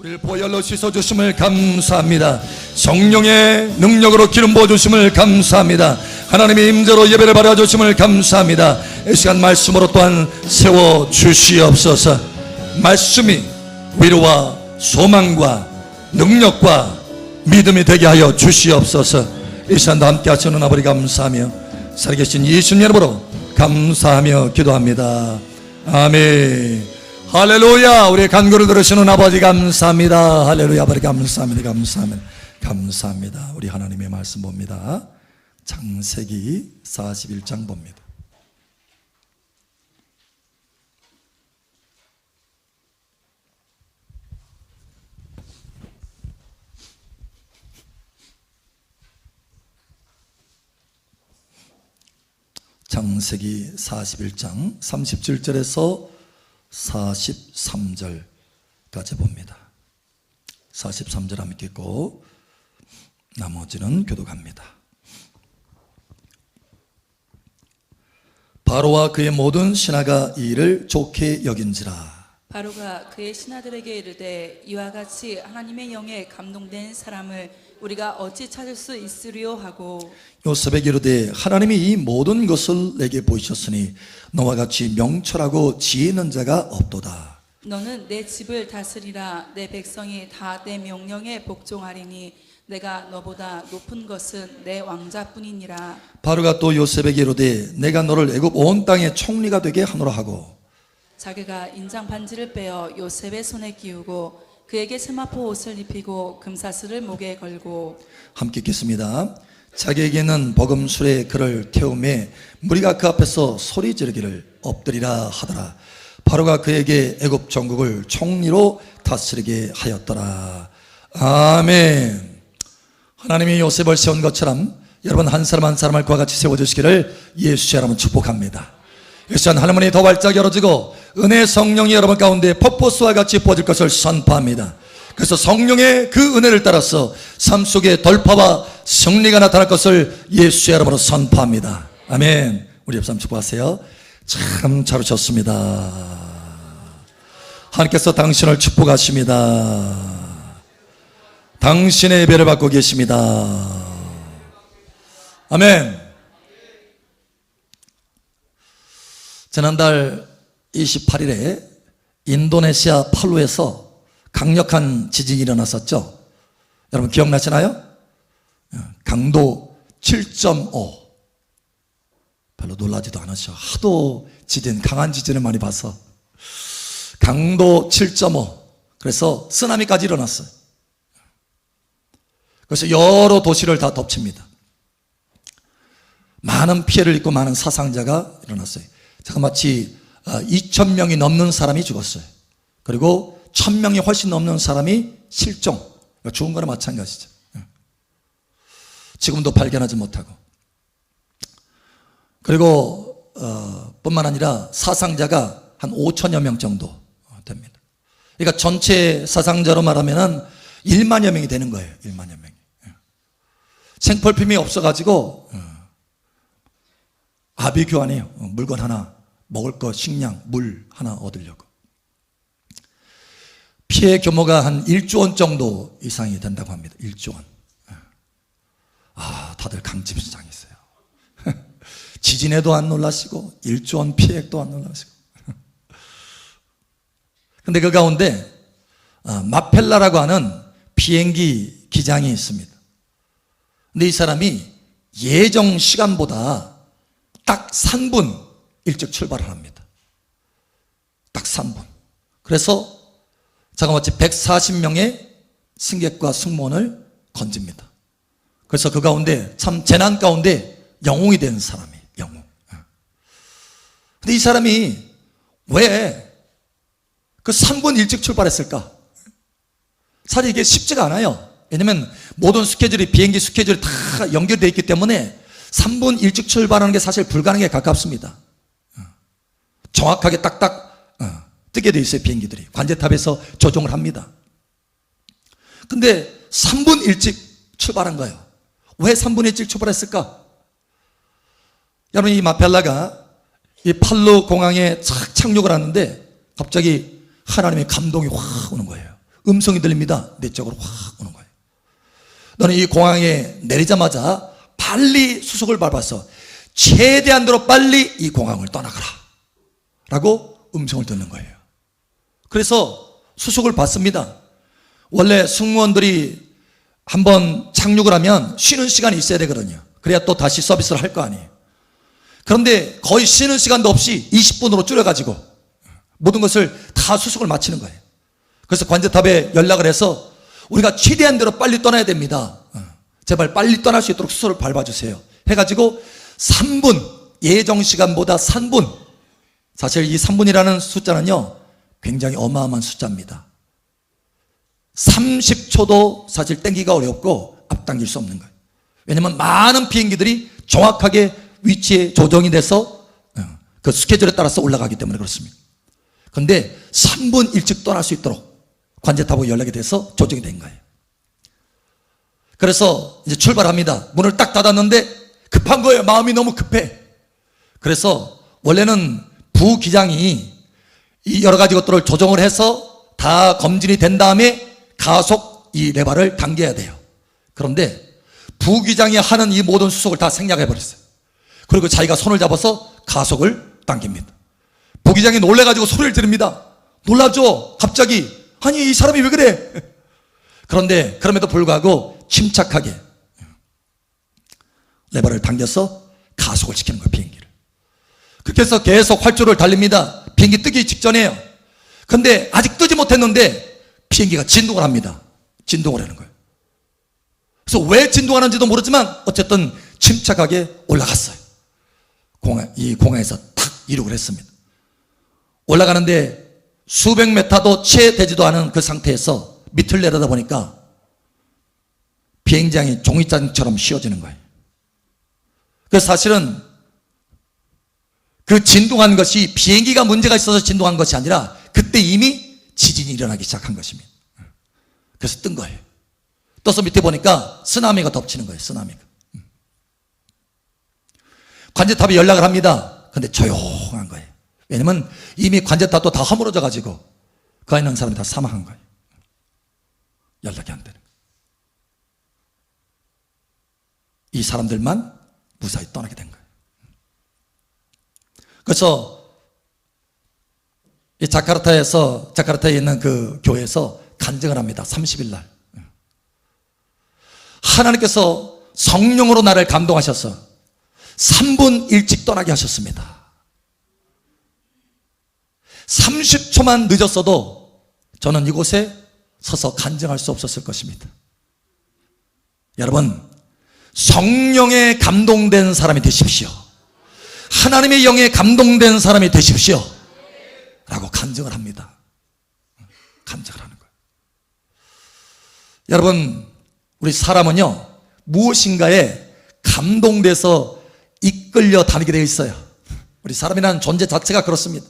우리를 보혈로 씻어주심을 감사합니다. 성령의 능력으로 기름 부어주심을 감사합니다. 하나님의 임재로 예배를 받아주심을 감사합니다. 이 시간 말씀으로 또한 세워주시옵소서. 말씀이 위로와 소망과 능력과 믿음이 되게 하여 주시옵소서. 이 시간도 함께 하시는 아버지 감사하며 살아계신 예수님 이름으로 감사하며 기도합니다. 아멘. 할렐루야. 우리의 간구를 들으시는 아버지 감사합니다. 할렐루야. 아버지 감사합니다. 감사합니다. 감사합니다. 우리 하나님의 말씀 봅니다. 창세기 41장 봅니다. 창세기 41장 37절에서 43절까지 봅니다. 43절 함께 읽고 나머지는 교독합니다. 바로와 그의 모든 신하가 이 일을 좋게 여긴지라. 바로가 그의 신하들에게 이르되 이와 같이 하나님의 영에 감동된 사람을 우리가 어찌 찾을 수 있으리요 하고 요셉에게 이르되 하나님이 이 모든 것을 내게 보이셨으니 너와 같이 명철하고 지혜 있는 자가 없도다. 너는 내 집을 다스리라. 내 백성이 다 내 명령에 복종하리니 내가 너보다 높은 것은 내 왕자뿐이니라. 바로가 또 요셉에게 이르되 내가 너를 애굽 온 땅의 총리가 되게 하노라 하고 자기가 인장 반지를 빼어 요셉의 손에 끼우고 그에게 세마포 옷을 입히고 금사슬을 목에 걸고 함께 읽겠습니다. 자기에게는 버금술에 그를 태우매 무리가 그 앞에서 소리 지르기를 엎드리라 하더라. 바로가 그에게 애굽 전국을 총리로 다스리게 하였더라. 아멘. 하나님이 요셉을 세운 것처럼 여러분 한 사람 한 사람을 그와 같이 세워주시기를 예수의 이름으로 축복합니다. 이 시간 하늘문이 더 활짝 열어지고 은혜의 성령이 여러분 가운데 폭포수와 같이 부어질 것을 선포합니다. 그래서 성령의 그 은혜를 따라서 삶 속에 돌파와 승리가 나타날 것을 예수의 이름으로 선포합니다. 아멘. 우리 옆 사람 축복하세요. 참 잘 오셨습니다. 하나님께서 당신을 축복하십니다. 당신의 예배를 받고 계십니다. 아멘. 지난달 28일에 인도네시아 팔루에서 강력한 지진이 일어났었죠. 여러분 기억나시나요? 강도 7.5. 별로 놀라지도 않으셔. 하도 지진, 강한 지진을 많이 봐서. 강도 7.5. 그래서 쓰나미까지 일어났어요. 그래서 여러 도시를 다 덮칩니다. 많은 피해를 입고 많은 사상자가 일어났어요. 마치 2,000명이 넘는 사람이 죽었어요. 그리고 1,000명이 훨씬 넘는 사람이 실종, 죽은 거나 마찬가지죠. 지금도 발견하지 못하고. 그리고 뿐만 아니라 사상자가 한 5천여 명 정도 됩니다. 그러니까 전체 사상자로 말하면 1만여 명이 되는 거예요. 1만여 명이. 생필품이 없어가지고 아비규환이에요. 물건 하나, 먹을 거, 식량, 물 하나 얻으려고. 피해 규모가 한 1조 원 정도 이상이 된다고 합니다. 1조 원. 다들 강심장이세요. 지진에도 안 놀라시고 1조 원 피해도 안 놀라시고. 근데 그 가운데 마펠라라고 하는 비행기 기장이 있습니다. 근데 이 사람이 예정 시간보다 딱 3분 일찍 출발을 합니다. 딱 3분. 그래서 자그마치 140명의 승객과 승무원을 건집니다. 그래서 그 가운데 참 재난 가운데 영웅이 된 사람이에요. 영웅. 근데 이 사람이 왜 그 3분 일찍 출발했을까? 사실 이게 쉽지가 않아요. 왜냐면 모든 스케줄이 비행기 스케줄이 다 연결되어 있기 때문에 3분 일찍 출발하는 게 사실 불가능에 가깝습니다. 정확하게 딱딱 뜨게 돼 있어요. 비행기들이 관제탑에서 조종을 합니다. 근데 3분 일찍 출발한 거예요. 왜 3분 일찍 출발했을까? 여러분 이 마펠라가 이 팔루 공항에 착 착륙을 하는데 갑자기 하나님의 감동이 확 오는 거예요. 음성이 들립니다. 내 쪽으로 확 오는 거예요. 너는 이 공항에 내리자마자 빨리 수속을 밟아서 최대한대로 빨리 이 공항을 떠나가라 라고 음성을 듣는 거예요. 그래서 수속을 받습니다. 원래 승무원들이 한번 착륙을 하면 쉬는 시간이 있어야 되거든요. 그래야 또 다시 서비스를 할 거 아니에요. 그런데 거의 쉬는 시간도 없이 20분으로 줄여가지고 모든 것을 다 수속을 마치는 거예요. 그래서 관제탑에 연락을 해서 우리가 최대한 대로 빨리 떠나야 됩니다. 제발 빨리 떠날 수 있도록 수소를 밟아주세요. 해가지고 3분, 예정 시간보다 3분. 사실 이 3분이라는 숫자는요, 굉장히 어마어마한 숫자입니다. 30초도 사실 땡기가 어렵고 앞당길 수 없는 거예요. 왜냐하면 많은 비행기들이 정확하게 위치에 조정이 돼서 그 스케줄에 따라서 올라가기 때문에 그렇습니다. 그런데 3분 일찍 떠날 수 있도록 관제탑하고 연락이 돼서 조정이 된 거예요. 그래서 이제 출발합니다. 문을 딱 닫았는데 급한 거예요. 마음이 너무 급해. 그래서 원래는 부기장이 이 여러 가지 것들을 조정을 해서 다 검진이 된 다음에 가속 이 레버를 당겨야 돼요. 그런데 부기장이 하는 이 모든 수속을 다 생략해 버렸어요. 그리고 자기가 손을 잡아서 가속을 당깁니다. 부기장이 놀래가지고 소리를 지릅니다. 놀라죠? 갑자기. 아니 이 사람이 왜 그래? 그런데 그럼에도 불구하고 침착하게 레버를 당겨서 가속을 시키는 거예요. 비행기를. 그렇게 해서 계속 활주로를 달립니다. 비행기 뜨기 직전이에요. 그런데 아직 뜨지 못했는데 비행기가 진동을 합니다. 진동을 하는 거예요. 그래서 왜 진동하는지도 모르지만 어쨌든 침착하게 올라갔어요. 이 공항에서 탁 이륙을 했습니다. 올라가는데 수백 메타도 채 되지도 않은 그 상태에서 밑을 내려다 보니까 비행장이 종이장처럼 씌워지는 거예요. 그래서 사실은 그 진동한 것이 비행기가 문제가 있어서 진동한 것이 아니라 그때 이미 지진이 일어나기 시작한 것입니다. 그래서 뜬 거예요. 떠서 밑에 보니까 쓰나미가 덮치는 거예요. 쓰나미가. 관제탑에 연락을 합니다. 근데 조용한 거예요. 왜냐면 이미 관제탑도 다 허물어져 가지고 그 안에 있는 사람이 다 사망한 거예요. 연락이 안 되는 거예요. 이 사람들만 무사히 떠나게 된 거예요. 그래서 이 자카르타에 있는 그 교회에서 간증을 합니다. 30일 날. 하나님께서 성령으로 나를 감동하셔서 3분 일찍 떠나게 하셨습니다. 30초만 늦었어도 저는 이곳에 서서 간증할 수 없었을 것입니다. 여러분, 성령에 감동된 사람이 되십시오. 하나님의 영에 감동된 사람이 되십시오. 라고 간증을 합니다. 간증을 하는 거예요. 여러분, 우리 사람은요, 무엇인가에 감동돼서 이끌려 다니게 되어 있어요. 우리 사람이라는 존재 자체가 그렇습니다.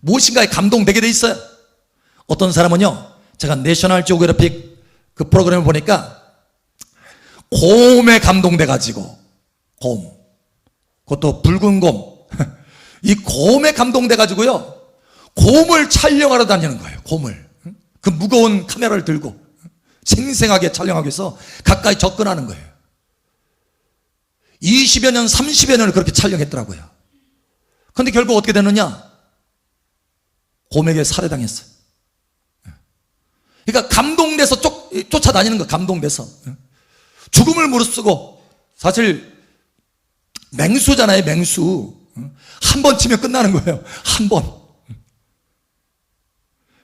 무엇인가에 감동되게 되어 있어요. 어떤 사람은요, 제가 내셔널 지오그래픽 그 프로그램을 보니까 곰에 감동돼가지고, 곰. 그것도 붉은 곰. 이 곰에 감동돼가지고요, 곰을 촬영하러 다니는 거예요. 곰을. 그 무거운 카메라를 들고 생생하게 촬영하기 위해서 가까이 접근하는 거예요. 20여 년, 30여 년을 그렇게 촬영했더라고요. 그런데 결국 어떻게 됐느냐? 곰에게 살해당했어요. 그러니까 감동돼서 쫓아다니는 거예요. 감동돼서. 죽음을 무릅쓰고, 사실 맹수잖아요. 맹수. 한 번 치면 끝나는 거예요. 한 번.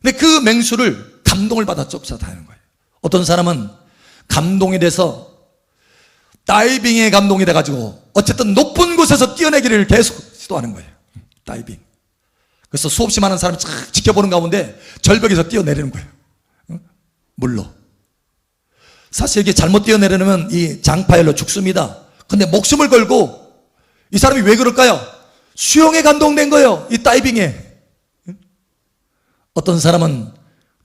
근데 그 맹수를 감동을 받아 쫓아다니는 거예요. 어떤 사람은 감동이 돼서 다이빙에 감동이 돼가지고 어쨌든 높은 곳에서 뛰어내기를 계속 시도하는 거예요. 다이빙. 그래서 수없이 많은 사람이 쫙 지켜보는 가운데 절벽에서 뛰어내리는 거예요. 물로. 사실 이게 잘못 뛰어내리면 이 장파열로 죽습니다. 근데 목숨을 걸고 이 사람이 왜 그럴까요? 수영에 감동된 거예요. 이 다이빙에. 어떤 사람은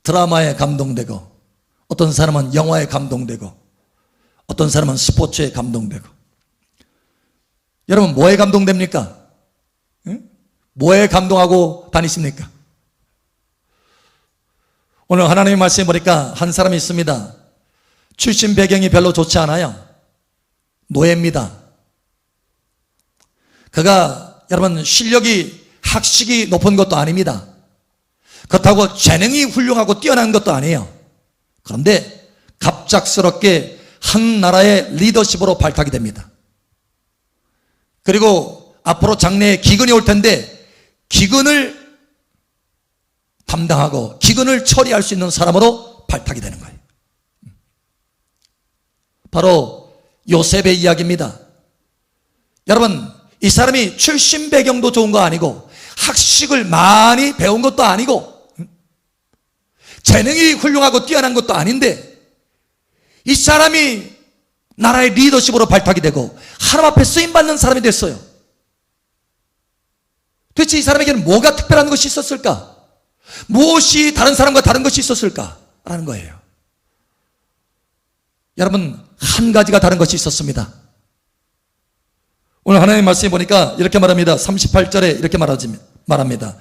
드라마에 감동되고, 어떤 사람은 영화에 감동되고, 어떤 사람은 스포츠에 감동되고. 여러분, 뭐에 감동됩니까? 뭐에 감동하고 다니십니까? 오늘 하나님의 말씀에 보니까 한 사람이 있습니다. 출신 배경이 별로 좋지 않아요. 노예입니다. 그가 여러분 실력이 학식이 높은 것도 아닙니다. 그렇다고 재능이 훌륭하고 뛰어난 것도 아니에요. 그런데 갑작스럽게 한 나라의 리더십으로 발탁이 됩니다. 그리고 앞으로 장래에 기근이 올 텐데 기근을 담당하고 기근을 처리할 수 있는 사람으로 발탁이 되는 거예요. 바로 요셉의 이야기입니다. 여러분, 이 사람이 출신 배경도 좋은 거 아니고 학식을 많이 배운 것도 아니고 재능이 훌륭하고 뛰어난 것도 아닌데 이 사람이 나라의 리더십으로 발탁이 되고 하나님 앞에 쓰임받는 사람이 됐어요. 도대체 이 사람에게는 뭐가 특별한 것이 있었을까? 무엇이 다른 사람과 다른 것이 있었을까? 라는 거예요. 여러분, 한 가지가 다른 것이 있었습니다. 오늘 하나님의 말씀에 보니까 이렇게 말합니다. 38절에 이렇게 말합니다.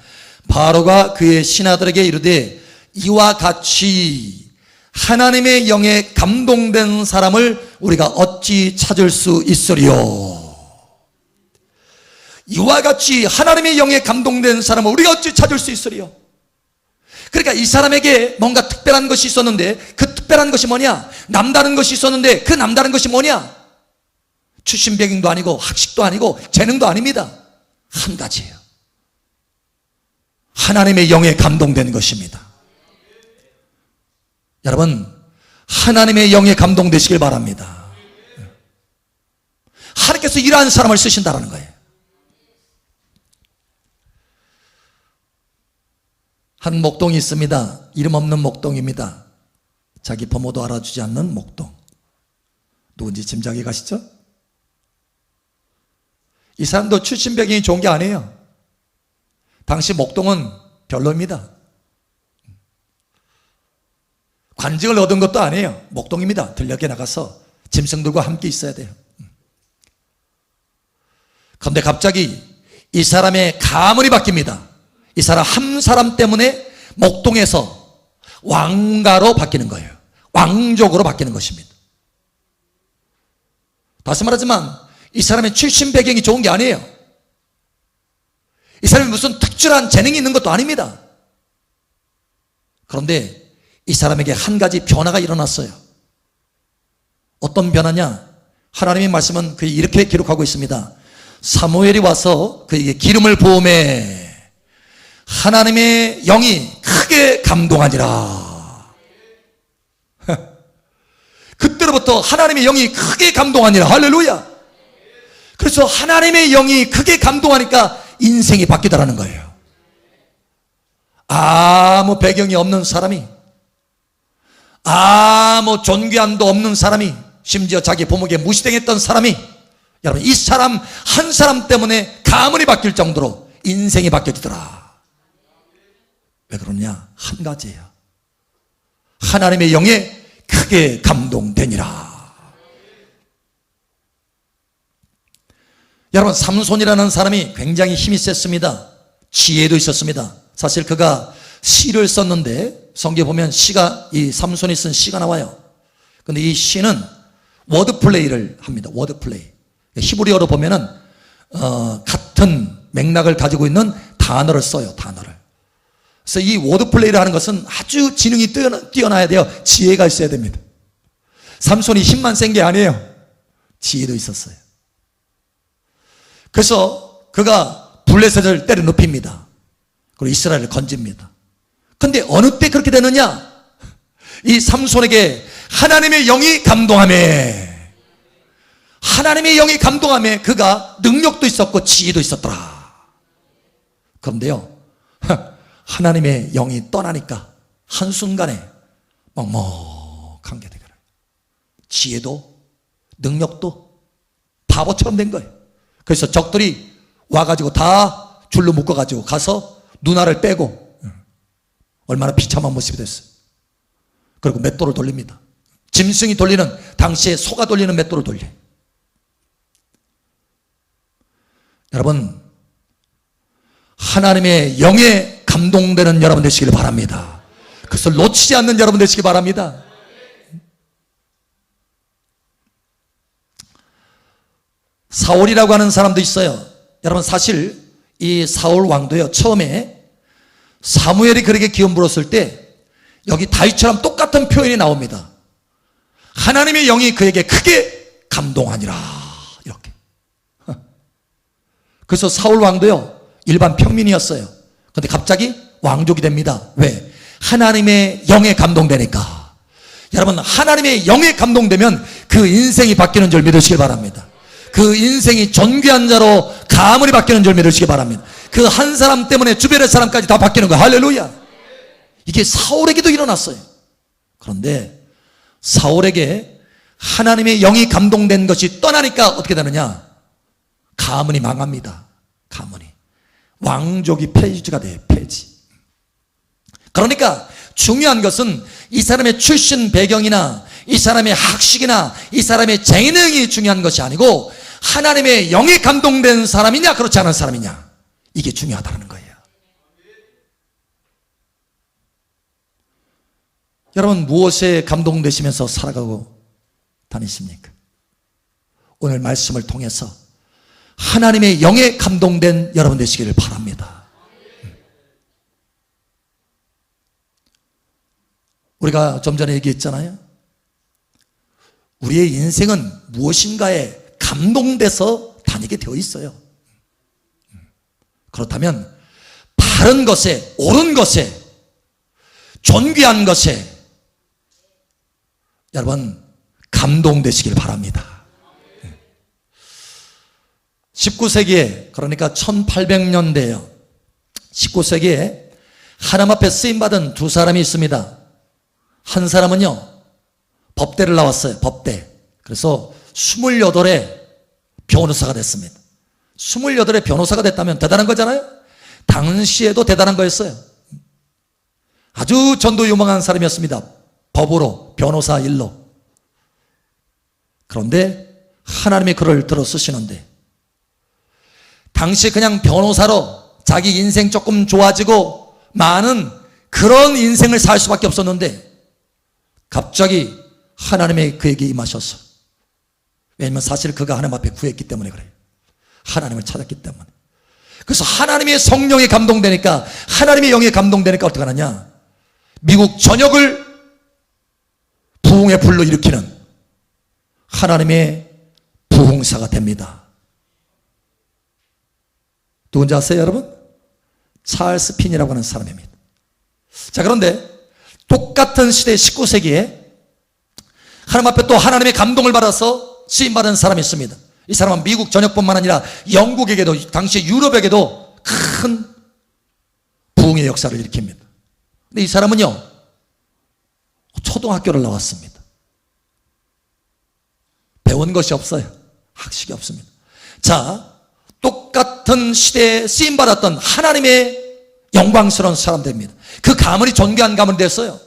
바로가 그의 신하들에게 이르되 이와 같이 하나님의 영에 감동된 사람을 우리가 어찌 찾을 수 있으리요? 이와 같이 하나님의 영에 감동된 사람을 우리가 어찌 찾을 수 있으리요? 그러니까 이 사람에게 뭔가 특별한 것이 있었는데 그 특별한 것이 뭐냐? 남다른 것이 있었는데 그 남다른 것이 뭐냐? 출신 배경도 아니고 학식도 아니고 재능도 아닙니다. 한 가지예요. 하나님의 영에 감동된 것입니다. 여러분, 하나님의 영에 감동되시길 바랍니다. 하나님께서 이러한 사람을 쓰신다는 거예요. 한 목동이 있습니다. 이름 없는 목동입니다. 자기 부모도 알아주지 않는 목동. 누군지 짐작이 가시죠? 이 사람도 출신 배경이 좋은 게 아니에요. 당시 목동은 별로입니다. 관직을 얻은 것도 아니에요. 목동입니다. 들녘에 나가서 짐승들과 함께 있어야 돼요. 그런데 갑자기 이 사람의 가문이 바뀝니다. 이 사람 한 사람 때문에 목동에서 왕가로 바뀌는 거예요. 왕족으로 바뀌는 것입니다. 다시 말하지만 이 사람의 출신 배경이 좋은 게 아니에요. 이 사람이 무슨 특출한 재능이 있는 것도 아닙니다. 그런데 이 사람에게 한 가지 변화가 일어났어요. 어떤 변화냐? 하나님의 말씀은 그에 이렇게 기록하고 있습니다. 사무엘이 와서 그에게 기름을 부음해 하나님의 영이 크게 감동하니라. 그때로부터 하나님의 영이 크게 감동하니라. 할렐루야. 그래서 하나님의 영이 크게 감동하니까 인생이 바뀌더라는 거예요. 아무 배경이 없는 사람이, 아무 존귀함도 없는 사람이, 심지어 자기 부모에게 무시당했던 사람이, 여러분 이 사람 한 사람 때문에 가문이 바뀔 정도로 인생이 바뀌어지더라. 왜 그러냐? 한 가지예요. 하나님의 영에 크게 감동되니라. 여러분, 삼손이라는 사람이 굉장히 힘이 셌습니다. 지혜도 있었습니다. 사실 그가 시를 썼는데 성경에 보면 시가, 이 삼손이 쓴 시가 나와요. 근데 이 시는 워드플레이를 합니다. 워드플레이. 히브리어로 보면은 같은 맥락을 가지고 있는 단어를 써요. 단어를. 그래서 이 워드플레이를 하는 것은 아주 지능이 뛰어나야 돼요. 지혜가 있어야 됩니다. 삼손이 힘만 센 게 아니에요. 지혜도 있었어요. 그래서 그가 블레셋을 때려 눕힙니다. 그리고 이스라엘을 건집니다. 근데 어느 때 그렇게 되느냐? 이 삼손에게 하나님의 영이 감동하매, 하나님의 영이 감동하매 그가 능력도 있었고 지혜도 있었더라. 그런데요, 하나님의 영이 떠나니까 한순간에 먹먹한 게 되더라고요. 지혜도 능력도 바보처럼 된 거예요. 그래서 적들이 와가지고 다 줄로 묶어가지고 가서 누나를 빼고, 얼마나 비참한 모습이 됐어요. 그리고 맷돌을 돌립니다. 짐승이 돌리는, 당시에 소가 돌리는 맷돌을 돌려요. 여러분, 하나님의 영에 감동되는 여러분 되시길 바랍니다. 그것을 놓치지 않는 여러분 되시기 바랍니다. 사울이라고 하는 사람도 있어요. 여러분, 사실 이 사울 왕도요, 처음에 사무엘이 그렇게 기름 부었을 때 여기 다윗처럼 똑같은 표현이 나옵니다. 하나님의 영이 그에게 크게 감동하니라, 이렇게. 그래서 사울 왕도요, 일반 평민이었어요. 그런데 갑자기 왕족이 됩니다. 왜? 하나님의 영에 감동되니까. 여러분, 하나님의 영에 감동되면 그 인생이 바뀌는 줄 믿으시길 바랍니다. 그 인생이 존귀한 자로 가문이 바뀌는 줄 믿으시기 바랍니다. 그 한 사람 때문에 주변의 사람까지 다 바뀌는 거예요. 할렐루야. 이게 사울에게도 일어났어요. 그런데 사울에게 하나님의 영이 감동된 것이 떠나니까 어떻게 되느냐? 가문이 망합니다. 가문이. 왕족이 폐지가 돼요. 폐지. 그러니까 중요한 것은 이 사람의 출신 배경이나 이 사람의 학식이나 이 사람의 재능이 중요한 것이 아니고 하나님의 영에 감동된 사람이냐 그렇지 않은 사람이냐, 이게 중요하다는 거예요. 여러분, 무엇에 감동되시면서 살아가고 다니십니까? 오늘 말씀을 통해서 하나님의 영에 감동된 여러분 되시기를 바랍니다. 우리가 좀 전에 얘기했잖아요. 우리의 인생은 무엇인가에 감동돼서 다니게 되어 있어요. 그렇다면 바른 것에, 옳은 것에, 존귀한 것에 여러분 감동되시길 바랍니다. 19세기에, 그러니까 1800년대에요. 19세기에 하나님 앞에 쓰임받은 두 사람이 있습니다. 한 사람은요, 법대를 나왔어요. 법대. 그래서 28에 변호사가 됐습니다. 28에 변호사가 됐다면 대단한 거잖아요. 당시에도 대단한 거였어요. 아주 전도 유망한 사람이었습니다. 법으로, 변호사 일로. 그런데 하나님이 그를 들어 쓰시는데, 당시 그냥 변호사로 자기 인생 조금 좋아지고 많은 그런 인생을 살 수밖에 없었는데 갑자기 하나님의 그에게 임하셔서, 왜냐하면 사실 그가 하나님 앞에 구했기 때문에 그래요. 하나님을 찾았기 때문에. 그래서 하나님의 성령에 감동되니까, 하나님의 영에 감동되니까 어떻게 하느냐, 미국 전역을 부흥의 불로 일으키는 하나님의 부흥사가 됩니다. 누군지 아세요, 여러분? 찰스 핀이라고 하는 사람입니다. 자, 그런데 똑같은 시대 19세기에 하나님 앞에 또 하나님의 감동을 받아서 쓰임받은 사람이 있습니다. 이 사람은 미국 전역뿐만 아니라 영국에게도, 당시 유럽에게도 큰 부흥의 역사를 일으킵니다. 근데 이 사람은요, 초등학교를 나왔습니다. 배운 것이 없어요. 학식이 없습니다. 자, 똑같은 시대에 쓰임받았던 하나님의 영광스러운 사람 됩니다. 그 가문이 존귀한 가문이 됐어요.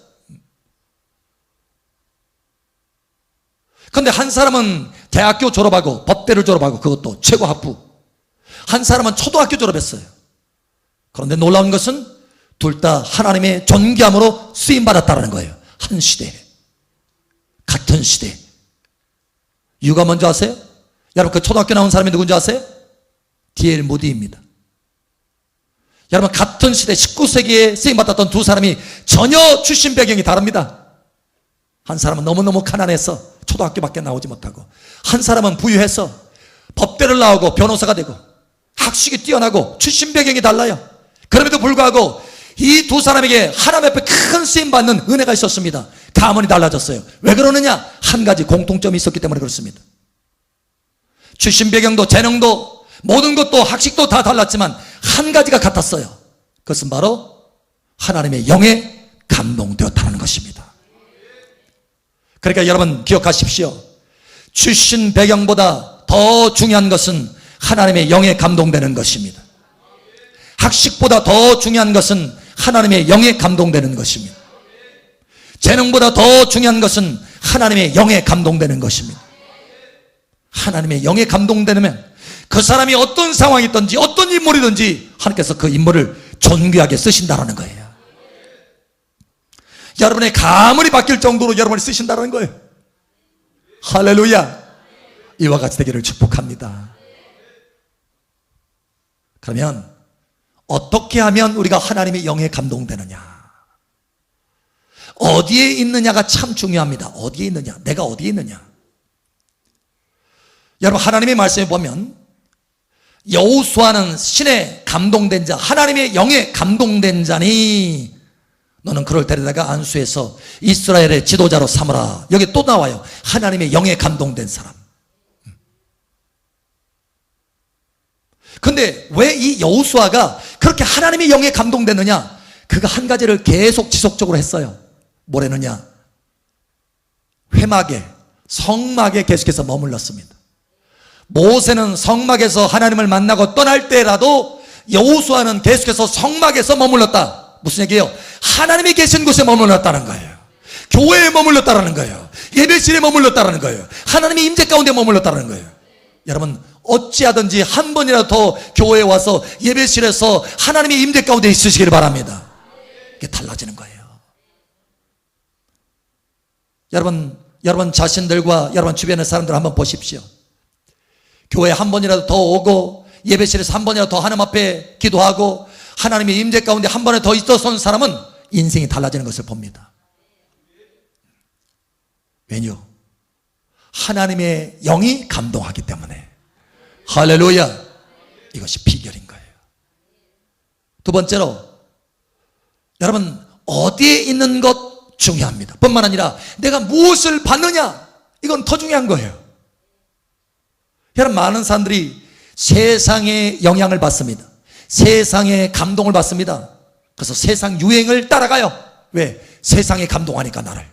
그런데 한 사람은 대학교 졸업하고 법대를 졸업하고 그것도 최고 학부, 한 사람은 초등학교 졸업했어요. 그런데 놀라운 것은 둘 다 하나님의 존귀함으로 쓰임받았다는 거예요. 한 시대에, 같은 시대에. 이유가 뭔지 아세요? 여러분, 그 초등학교 나온 사람이 누군지 아세요? D.L. 무디입니다. 여러분, 같은 시대 19세기에 쓰임받았던 두 사람이 전혀 출신 배경이 다릅니다. 한 사람은 너무너무 가난해서 초등학교밖에 나오지 못하고, 한 사람은 부유해서 법대를 나오고 변호사가 되고 학식이 뛰어나고 출신 배경이 달라요. 그럼에도 불구하고 이 두 사람에게 하나님 앞에 큰 쓰임받는 은혜가 있었습니다. 가문이 달라졌어요. 왜 그러느냐? 한 가지 공통점이 있었기 때문에 그렇습니다. 출신 배경도 재능도 모든 것도 학식도 다 달랐지만 한 가지가 같았어요. 그것은 바로 하나님의 영에 감동되었다는 것입니다. 그러니까 여러분 기억하십시오. 출신 배경보다 더 중요한 것은 하나님의 영에 감동되는 것입니다. 학식보다 더 중요한 것은 하나님의 영에 감동되는 것입니다. 재능보다 더 중요한 것은 하나님의 영에 감동되는 것입니다. 하나님의 영에 감동되면 그 사람이 어떤 상황이 있든지 어떤 인물이든지 하나님께서 그 인물을 존귀하게 쓰신다는 거예요. 여러분의 가문이 바뀔 정도로 여러분을 쓰신다는 거예요. 할렐루야. 이와 같이 되기를 축복합니다. 그러면 어떻게 하면 우리가 하나님의 영에 감동되느냐? 어디에 있느냐가 참 중요합니다. 어디에 있느냐? 내가 어디에 있느냐? 여러분, 하나님의 말씀에 보면 여호수아는 신에 감동된 자, 하나님의 영에 감동된 자니 너는 그를 데려다가 안수해서 이스라엘의 지도자로 삼으라. 여기 또 나와요. 하나님의 영에 감동된 사람. 근데 왜 이 여호수아가 그렇게 하나님의 영에 감동됐느냐? 그가 한 가지를 계속 지속적으로 했어요. 뭐라느냐? 회막에, 성막에 계속해서 머물렀습니다. 모세는 성막에서 하나님을 만나고 떠날 때라도 여호수아는 계속해서 성막에서 머물렀다. 무슨 얘기예요? 하나님이 계신 곳에 머물렀다는 거예요. 교회에 머물렀다는 거예요. 예배실에 머물렀다는 거예요. 하나님의 임재 가운데 머물렀다는 거예요. 여러분, 어찌하든지 한 번이라도 더 교회에 와서 예배실에서 하나님의 임재 가운데 있으시기를 바랍니다. 이게 달라지는 거예요. 여러분 자신들과 여러분 주변의 사람들 한번 보십시오. 교회에 한 번이라도 더 오고 예배실에서 한 번이라도 더 하나님 앞에 기도하고 하나님의 임재 가운데 한 번에 더 있어선 사람은 인생이 달라지는 것을 봅니다. 왜냐? 하나님의 영이 감동하기 때문에. 할렐루야. 이것이 비결인 거예요. 두 번째로, 여러분 어디에 있는 것 중요합니다. 뿐만 아니라 내가 무엇을 받느냐, 이건 더 중요한 거예요. 여러분, 많은 사람들이 세상의 영향을 받습니다. 세상의 감동을 받습니다. 그래서 세상 유행을 따라가요. 왜? 세상에 감동하니까 나를.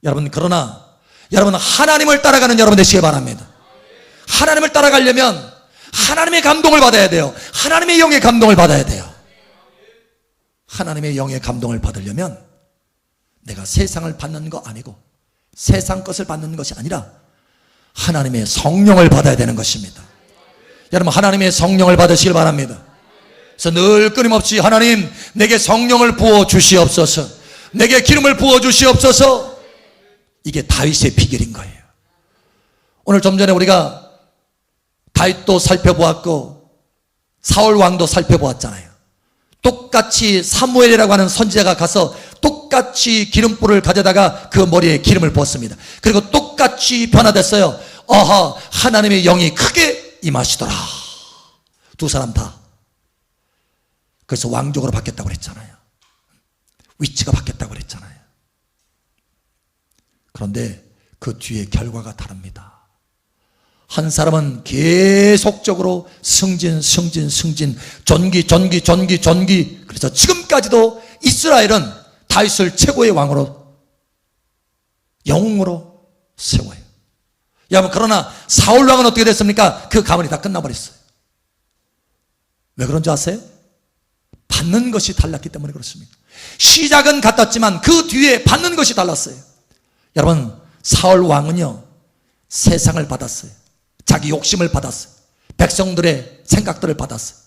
여러분, 그러나 여러분 하나님을 따라가는 여러분 되시기 바랍니다. 하나님을 따라가려면 하나님의 감동을 받아야 돼요. 하나님의 영의 감동을 받아야 돼요. 하나님의 영의 감동을 받으려면 내가 세상을 받는 거 아니고 세상 것을 받는 것이 아니라 하나님의 성령을 받아야 되는 것입니다. 여러분, 하나님의 성령을 받으시길 바랍니다. 그래서 늘 끊임없이 하나님, 내게 성령을 부어 주시옵소서, 내게 기름을 부어 주시옵소서. 이게 다윗의 비결인 거예요. 오늘 좀 전에 우리가 다윗도 살펴보았고 사울 왕도 살펴보았잖아요. 똑같이 사무엘이라고 하는 선지자가 가서 똑같이 기름불을 가져다가 그 머리에 기름을 부었습니다. 그리고 똑같이 변화됐어요. 아하, 하나님의 영이 크게 임하시더라. 두 사람 다. 그래서 왕족으로 바뀌었다고 그랬잖아요. 위치가 바뀌었다고 그랬잖아요. 그런데 그 뒤에 결과가 다릅니다. 한 사람은 계속적으로 승진, 전기. 그래서 지금까지도 이스라엘은 다윗을 최고의 왕으로, 영웅으로 세워요. 여러분, 그러나 사울 왕은 어떻게 됐습니까? 그 가문이 다 끝나버렸어요. 왜 그런 줄 아세요? 받는 것이 달랐기 때문에 그렇습니다. 시작은 같았지만 그 뒤에 받는 것이 달랐어요. 여러분, 사울 왕은요, 세상을 받았어요. 자기 욕심을 받았어요. 백성들의 생각들을 받았어요.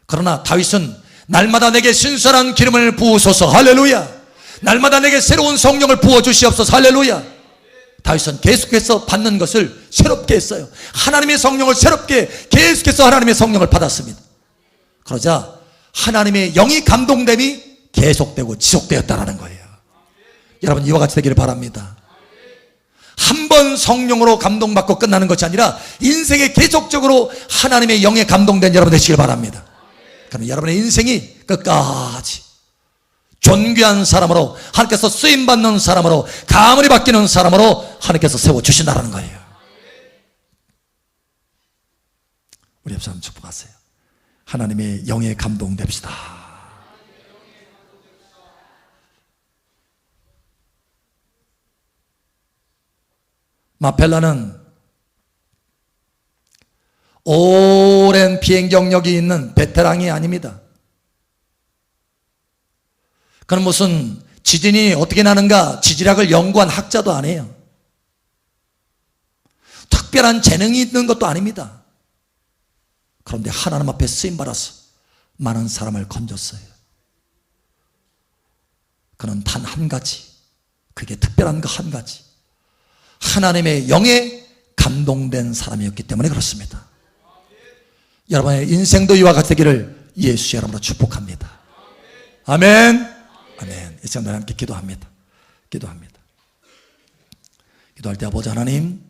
그러나 다윗은 날마다 내게 신선한 기름을 부으소서, 할렐루야. 날마다 내게 새로운 성령을 부어주시옵소서, 할렐루야. 다윗은 계속해서 받는 것을 새롭게 했어요. 하나님의 성령을 새롭게 계속해서 하나님의 성령을 받았습니다. 그러자 하나님의 영이 감동됨이 계속되고 지속되었다는 거예요. 여러분, 이와 같이 되기를 바랍니다. 한 번 성령으로 감동받고 끝나는 것이 아니라 인생에 계속적으로 하나님의 영에 감동된 여러분 되시길 바랍니다. 그럼 여러분의 인생이 끝까지 존귀한 사람으로, 하나님께서 쓰임받는 사람으로, 가문이 바뀌는 사람으로 하나님께서 세워주신다는 거예요. 우리 옆 사람 축복하세요. 하나님의 영에 감동됩시다. 마펠라는 오랜 비행 경력이 있는 베테랑이 아닙니다. 그는 무슨 지진이 어떻게 나는가 지질학을 연구한 학자도 아니에요. 특별한 재능이 있는 것도 아닙니다. 그런데 하나님 앞에 쓰임받아서 많은 사람을 건졌어요. 그는 단 한 가지, 그게 특별한 거 한 가지, 하나님의 영에 감동된 사람이었기 때문에 그렇습니다. 여러분의 인생도 이와 같이 되기를 예수 이름으로 축복합니다. 아멘. 아멘. 이 시간 함께 기도합니다. 기도합니다. 기도할 때 아버지 하나님,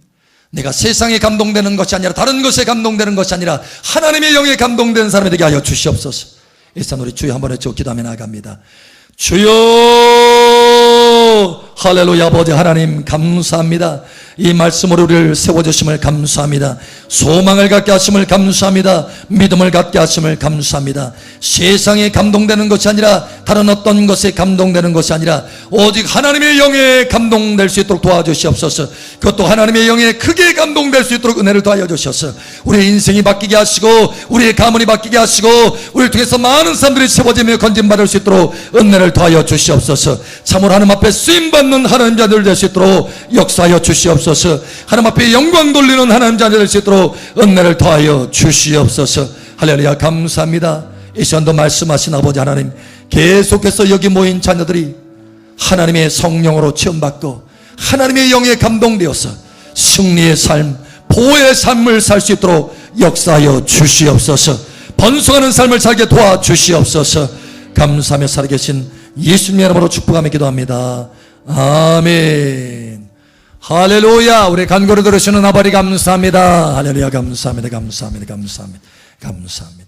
내가 세상에 감동되는 것이 아니라 다른 것에 감동되는 것이 아니라 하나님의 영에 감동된 사람이 되게 하여 주시옵소서. 이 시간 우리 주여 한번 외쳐 기도하며 나아갑니다. 주여, 할렐루야. 아버지 하나님 감사합니다. 이 말씀으로 우리를 세워주심을 감사합니다. 소망을 갖게 하심을 감사합니다. 믿음을 갖게 하심을 감사합니다. 세상에 감동되는 것이 아니라 다른 어떤 것에 감동되는 것이 아니라 오직 하나님의 영에 감동될 수 있도록 도와주시옵소서. 그것도 하나님의 영에 크게 감동될 수 있도록 은혜를 더하여 주셔서 우리의 인생이 바뀌게 하시고 우리의 가문이 바뀌게 하시고 우리를 통해서 많은 사람들이 세워지며 건진받을 수 있도록 은혜를 더하여 주시옵소서. 참으로 하나님 앞에 쓰임받는 하나님 자들 될 수 있도록 역사하여 주시옵소서. 하나님 앞에 영광 돌리는 하나님 자들 될 수 있도록 은혜를 더하여 주시옵소서. 할렐루야. 감사합니다. 이 시간도 말씀하신 아버지 하나님, 계속해서 여기 모인 자녀들이 하나님의 성령으로 체험받고 하나님의 영에 감동되어서 승리의 삶, 보호의 삶을 살 수 있도록 역사하여 주시옵소서. 번성하는 삶을 살게 도와주시옵소서. 감사하며 살아계신 예수님 이름으로 축복하며 기도합니다. 아멘. 할렐루야. 우리 간구를 들으시는 아버지 감사합니다. 할렐루야. 감사합니다. 감사합니다. 감사합니다. 감사합니다.